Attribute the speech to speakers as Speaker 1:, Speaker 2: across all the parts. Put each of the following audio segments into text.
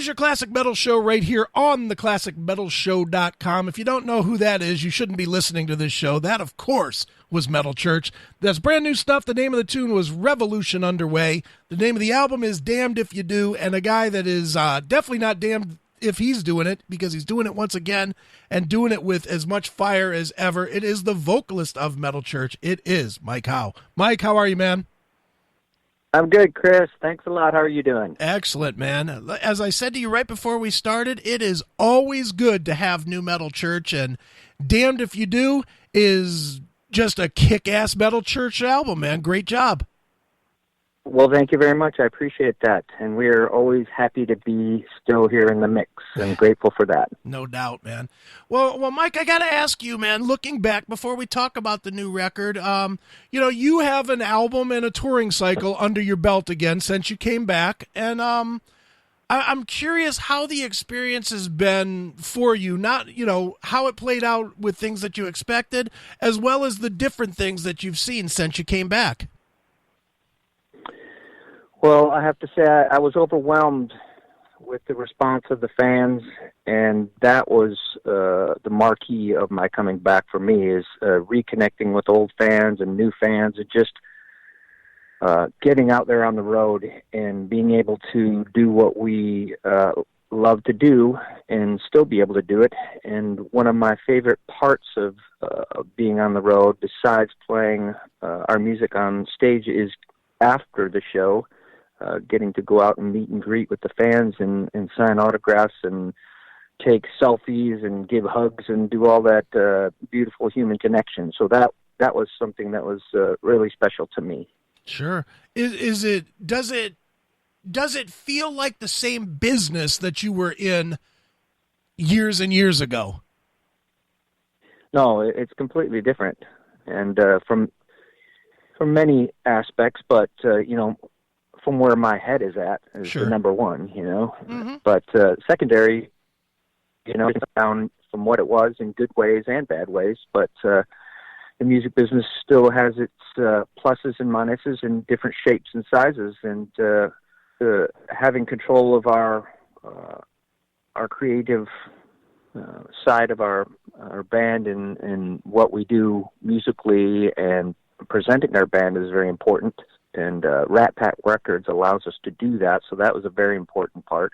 Speaker 1: is your Classic Metal Show right here on the ClassicMetalShow.com. If you don't know who that is, you shouldn't be listening to this show. That, of course, was Metal Church. That's brand new stuff. The name of the tune was Revolution Underway. The name of the album is Damned If You Do, and a guy that is definitely not damned if he's doing it, because he's doing it once again and doing it with as much fire as ever. It is the vocalist of Metal Church. It is Mike Howe. Mike, how are you, man?
Speaker 2: I'm good, Chris. Thanks a lot. How are you doing?
Speaker 1: Excellent, man. As I said to you right before we started, it is always good to have new Metal Church, and Damned If You Do is just a kick-ass Metal Church album, man. Great job.
Speaker 2: Well, thank you very much. I appreciate that. And we're always happy to be still here in the mix and grateful for that.
Speaker 1: No doubt, man. Well, Mike, I got to ask you, man, looking back before we talk about the new record, you have an album and a touring cycle under your belt again since you came back. And I'm curious how the experience has been for you, not, how it played out with things that you expected, as well as the different things that you've seen since you came back.
Speaker 2: Well, I have to say I was overwhelmed with the response of the fans, and that was the marquee of my coming back for me, is reconnecting with old fans and new fans, and just getting out there on the road and being able to do what we love to do and still be able to do it. And one of my favorite parts of being on the road, besides playing our music on stage, is after the show, getting to go out and meet and greet with the fans and sign autographs and take selfies and give hugs and do all that beautiful human connection. So that was something that was really special to me.
Speaker 1: Sure. Does it feel like the same business that you were in years and years ago?
Speaker 2: No, it's completely different. And from many aspects, but from where my head is at is
Speaker 1: sure.
Speaker 2: the number one,
Speaker 1: Mm-hmm.
Speaker 2: But secondary, it's down from what it was in good ways and bad ways, but the music business still has its pluses and minuses in different shapes and sizes, and having control of our creative side of our band and what we do musically and presenting our band is very important. And Rat Pack Records allows us to do that, so that was a very important part.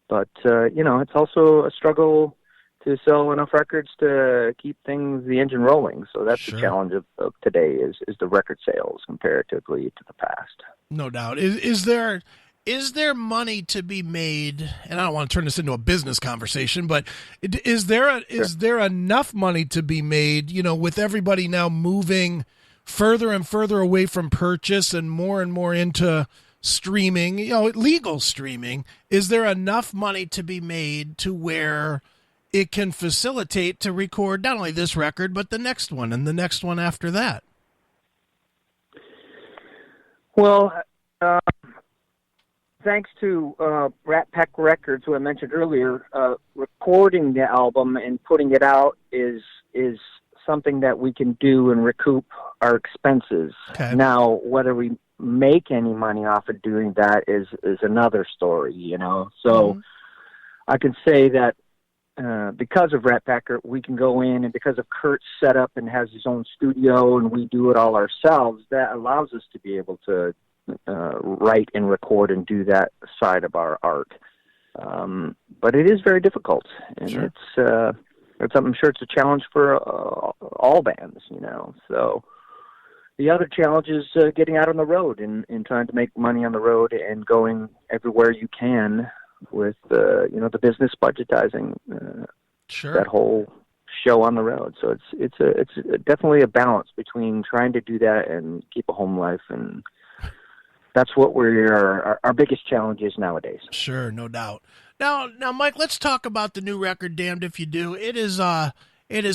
Speaker 2: But, it's also a struggle to sell enough records to keep the engine rolling. So that's
Speaker 1: sure.
Speaker 2: The challenge of today is the record sales comparatively to the past.
Speaker 1: No doubt. Is there money to be made, and I don't want to turn this into a business conversation, but is there enough money to be made, with everybody now moving further and further away from purchase and more into streaming, legal streaming? Is there enough money to be made to where it can facilitate to record not only this record, but the next one and the next one after that?
Speaker 2: Well, thanks to Rat Pack Records, who I mentioned earlier, recording the album and putting it out is something that we can do and recoup our expenses.
Speaker 1: Okay.
Speaker 2: Now, whether we make any money off of doing that is another story, So I can say that because of Rat Packer, we can go in, and because of Kurt's setup and has his own studio and we do it all ourselves, that allows us to be able to write and record and do that side of our art. But it is very difficult, and
Speaker 1: sure.
Speaker 2: I'm sure it's a challenge for all bands, So the other challenge is getting out on the road and trying to make money on the road and going everywhere you can with, the business budgetizing
Speaker 1: sure.
Speaker 2: that whole show on the road. So it's definitely a balance between trying to do that and keep a home life, and that's what our biggest challenge is nowadays.
Speaker 1: Sure, no doubt. Now, Mike, let's talk about the new record, Damned If You Do. It is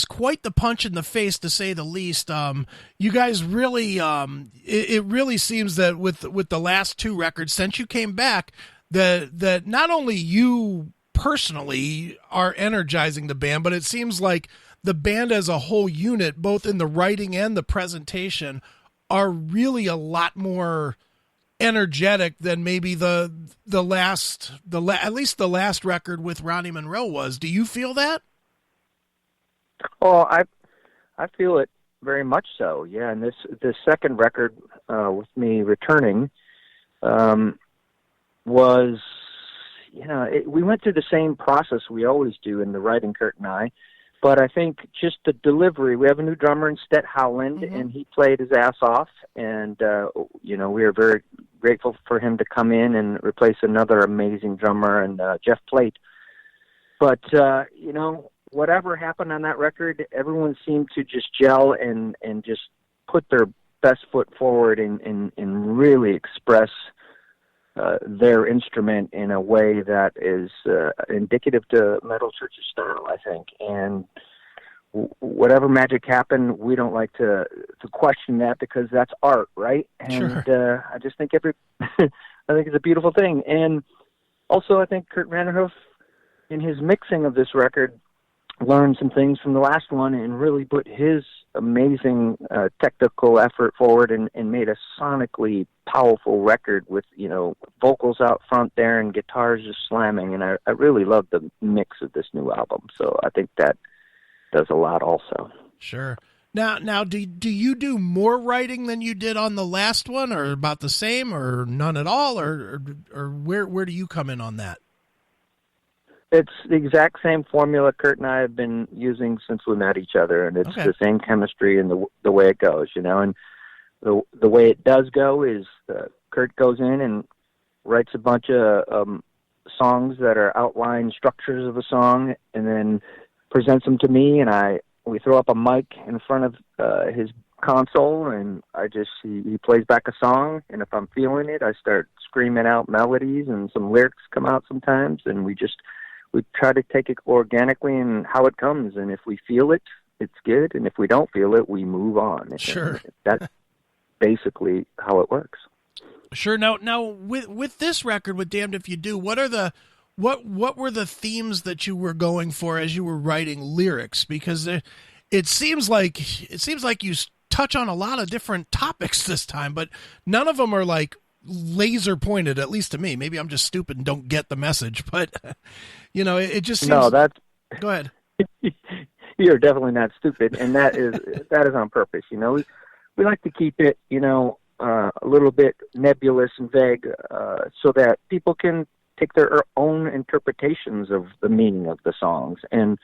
Speaker 1: quite the punch in the face, to say the least. You guys really, it really seems that with the last two records since you came back, that not only you personally are energizing the band, but it seems like the band as a whole unit, both in the writing and the presentation, are really a lot more energetic than maybe at least the last record with Ronnie Monroe was. Do you feel that?
Speaker 2: Oh, I feel it very much so. Yeah, and this second record with me returning was, we went through the same process we always do in the writing, Kurt and I. But I think just the delivery, we have a new drummer in Stet Howland, and he played his ass off. And, we are very grateful for him to come in and replace another amazing drummer, and Jeff Plate. But, whatever happened on that record, everyone seemed to just gel and just put their best foot forward and really express their instrument in a way that is indicative to Metal Church's style, I think. And whatever magic happened, we don't like to question that, because that's art, right? And
Speaker 1: sure.
Speaker 2: I just think I think it's a beautiful thing. And also, I think Kurt Vanderhoof, in his mixing of this record, learned some things from the last one and really put his amazing technical effort forward and made a sonically powerful record with, vocals out front there and guitars just slamming. And I really love the mix of this new album. So I think that does a lot also.
Speaker 1: Sure. Now, do you do more writing than you did on the last one, or about the same, or none at all, or where do you come in on that?
Speaker 2: It's the exact same formula Kurt and I have been using since we met each other, and it's the same chemistry and the way it goes, and the way it does go is Kurt goes in and writes a bunch of songs that are outline structures of a song, and then presents them to me, and we throw up a mic in front of his console, and he plays back a song, and if I'm feeling it, I start screaming out melodies, and some lyrics come out sometimes, and we try to take it organically and how it comes. And if we feel it, it's good. And if we don't feel it, we move on.
Speaker 1: Sure.
Speaker 2: That's basically how it works.
Speaker 1: Sure. Now with this record, with Damned If You Do, what were the themes that you were going for as you were writing lyrics? Because it seems like you touch on a lot of different topics this time, but none of them are like laser pointed, at least to me. Maybe I'm just stupid and don't get the message, but it just seems... No,
Speaker 2: that's...
Speaker 1: Go ahead.
Speaker 2: You're definitely not stupid, and that is on purpose. We like to keep it, a little bit nebulous and vague, so that people can take their own interpretations of the meaning of the songs. And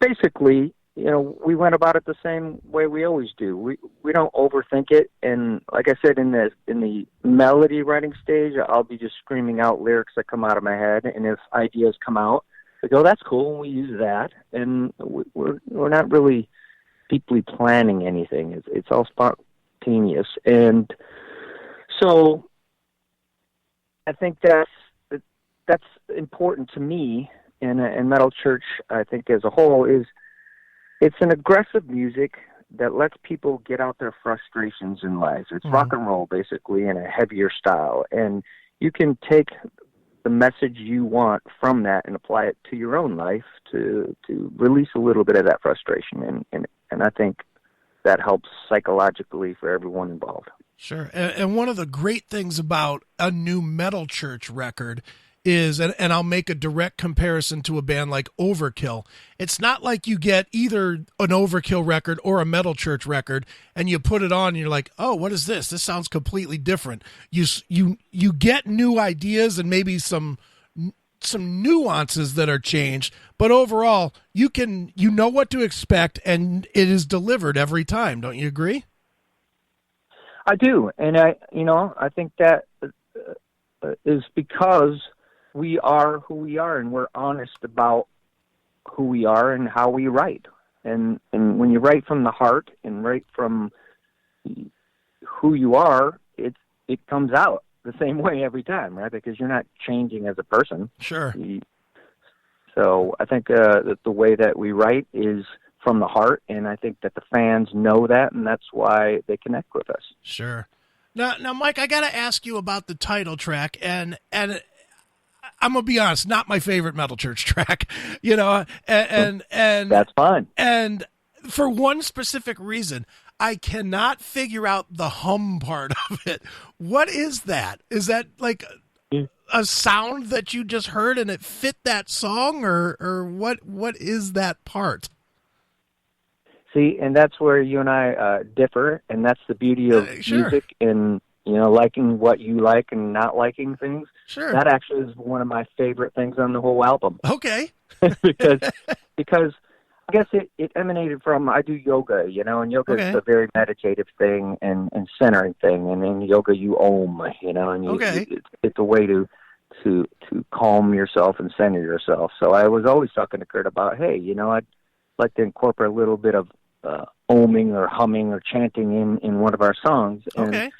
Speaker 2: basically, we went about it the same way we always do. We don't overthink it. And like I said, in the melody writing stage, I'll be just screaming out lyrics that come out of my head. And if ideas come out, we go, that's cool, and we use that. And we're not really deeply planning anything. It's all spontaneous. And so I think that's important to me, and Metal Church, I think, as a whole, is it's an aggressive music that lets people get out their frustrations in life. It's rock and roll, basically, in a heavier style. And you can take the message you want from that and apply it to your own life to release a little bit of that frustration. And I think that helps psychologically for everyone involved.
Speaker 1: Sure. And one of the great things about a new Metal Church record is, and I'll make a direct comparison to a band like Overkill. It's not like you get either an Overkill record or a Metal Church record and you put it on and you're like, oh, what is this? This sounds completely different. You get new ideas and maybe some nuances that are changed, but overall you know what to expect and it is delivered every time. Don't you agree?
Speaker 2: I do. And I think that is because we are who we are, and we're honest about who we are and how we write. And when you write from the heart and write from who you are, it comes out the same way every time, right? Because you're not changing as a person.
Speaker 1: Sure.
Speaker 2: So I think that the way that we write is from the heart, and I think that the fans know that, and that's why they connect with us.
Speaker 1: Sure. Now, Mike, I got to ask you about the title track, and I'm gonna be honest, not my favorite Metal Church track, and
Speaker 2: that's fine.
Speaker 1: And for one specific reason, I cannot figure out the hum part of it. What is that? Is that like a sound that you just heard and it fit that song, or what is that part?
Speaker 2: See, and that's where you and I differ, and that's the beauty of
Speaker 1: Sure.
Speaker 2: music and, liking what you like and not liking things.
Speaker 1: Sure.
Speaker 2: That actually is one of my favorite things on the whole album.
Speaker 1: Okay.
Speaker 2: because I guess it emanated from, I do yoga, and yoga is a very meditative thing and centering thing. And in yoga, you om, and it's a way to calm yourself and center yourself. So I was always talking to Kurt about, hey, I'd like to incorporate a little bit of oming or humming or chanting in one of our songs. And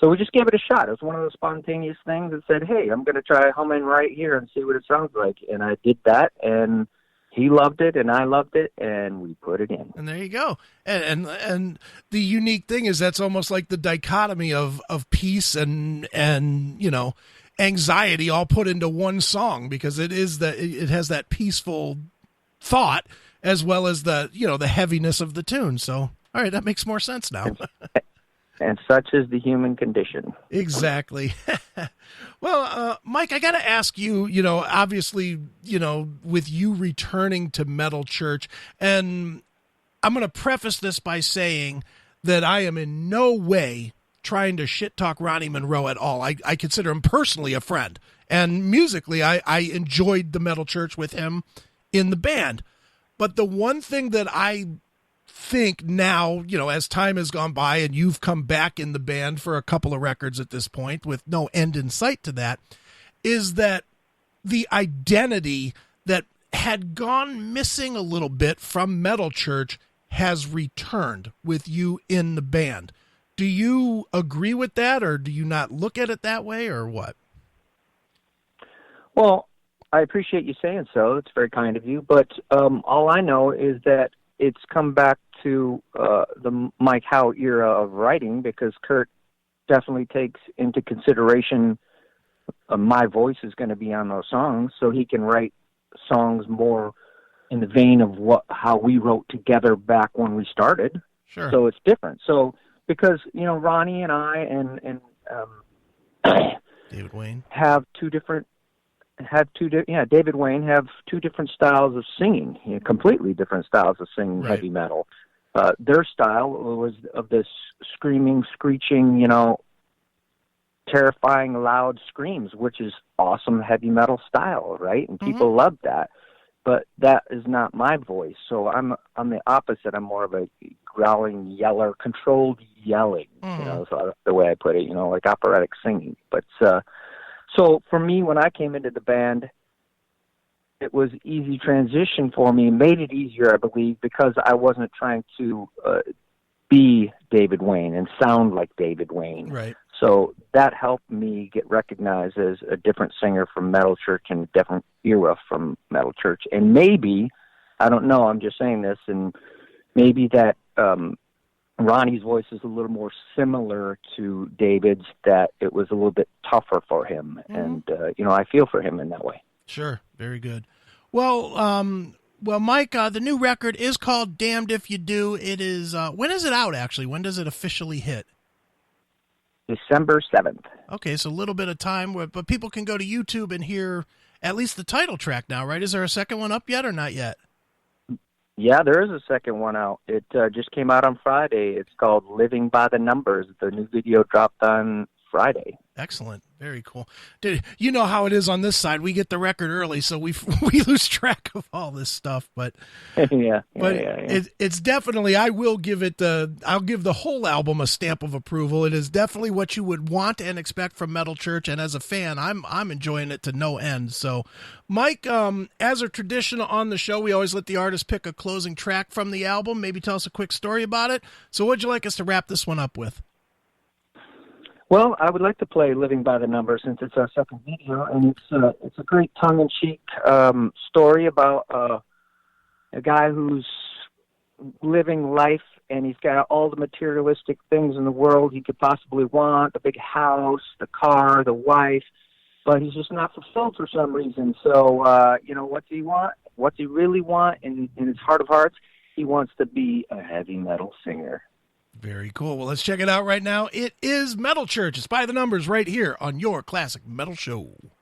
Speaker 2: so we just gave it a shot. It was one of those spontaneous things that said, hey, I'm going to try humming right here and see what it sounds like. And I did that, and he loved it, and I loved it, and we put it in.
Speaker 1: And there you go. And the unique thing is that's almost like the dichotomy of peace and anxiety all put into one song, because it has that peaceful thought as well as the heaviness of the tune. So, all right, that makes more sense now.
Speaker 2: And such is the human condition.
Speaker 1: Exactly. Well, Mike, I got to ask you, obviously, with you returning to Metal Church, and I'm going to preface this by saying that I am in no way trying to shit talk Ronnie Monroe at all. I consider him personally a friend, and musically, I enjoyed the Metal Church with him in the band. But the one thing that I think now, as time has gone by and you've come back in the band for a couple of records at this point with no end in sight to that, is that the identity that had gone missing a little bit from Metal Church has returned with you in the band. Do you agree with that, or do you not look at it that way, or what?
Speaker 2: Well, I appreciate you saying so. It's very kind of you. But all I know is that it's come back to the Mike Howe era of writing, because Kurt definitely takes into consideration my voice is going to be on those songs, so he can write songs more in the vein of how we wrote together back when we started.
Speaker 1: Sure.
Speaker 2: So it's different. So because Ronnie and I and
Speaker 1: David Wayne
Speaker 2: David Wayne have two different styles of singing, completely different styles of singing heavy metal. Their style was of this screaming, screeching, terrifying, loud screams, which is awesome heavy metal style, right? And people love that. But that is not my voice. So I'm the opposite. I'm more of a growling yeller, controlled yelling. So that's the way I put it. Like operatic singing. But so for me, when I came into the band, it was easy transition for me. It made it easier, I believe, because I wasn't trying to be David Wayne and sound like David Wayne.
Speaker 1: Right.
Speaker 2: So that helped me get recognized as a different singer from Metal Church and a different era from Metal Church. And maybe, I don't know, I'm just saying this, and maybe that Ronnie's voice is a little more similar to David's, that it was a little bit tougher for him. And, I feel for him in that way.
Speaker 1: Sure. Very good. Well, Mike, the new record is called Damned If You Do. It is, when is it out, actually? When does it officially hit?
Speaker 2: December 7th.
Speaker 1: Okay, so a little bit of time, but people can go to YouTube and hear at least the title track now, right? Is there a second one up yet or not yet?
Speaker 2: Yeah, there is a second one out. It just came out on Friday. It's called Living by the Numbers. The new video dropped on Friday.
Speaker 1: Excellent. Very cool. Dude, you know how it is on this side. We get the record early, so we lose track of all this stuff. But it's definitely, I'll give the whole album a stamp of approval. It is definitely what you would want and expect from Metal Church, and as a fan, I'm enjoying it to no end. So, Mike, as a tradition on the show, we always let the artist pick a closing track from the album. Maybe tell us a quick story about it. So, what'd you like us to wrap this one up with?
Speaker 2: Well, I would like to play Living by the Numbers since it's our second video, and it's a great tongue-in-cheek story about a guy who's living life, and he's got all the materialistic things in the world he could possibly want, the big house, the car, the wife, but he's just not fulfilled for some reason. So, what's he want? What's he really want in his heart of hearts? He wants to be a heavy metal singer.
Speaker 1: Very cool. Well, let's check it out right now. It is Metal Church. It's by the numbers right here on your Classic Metal Show.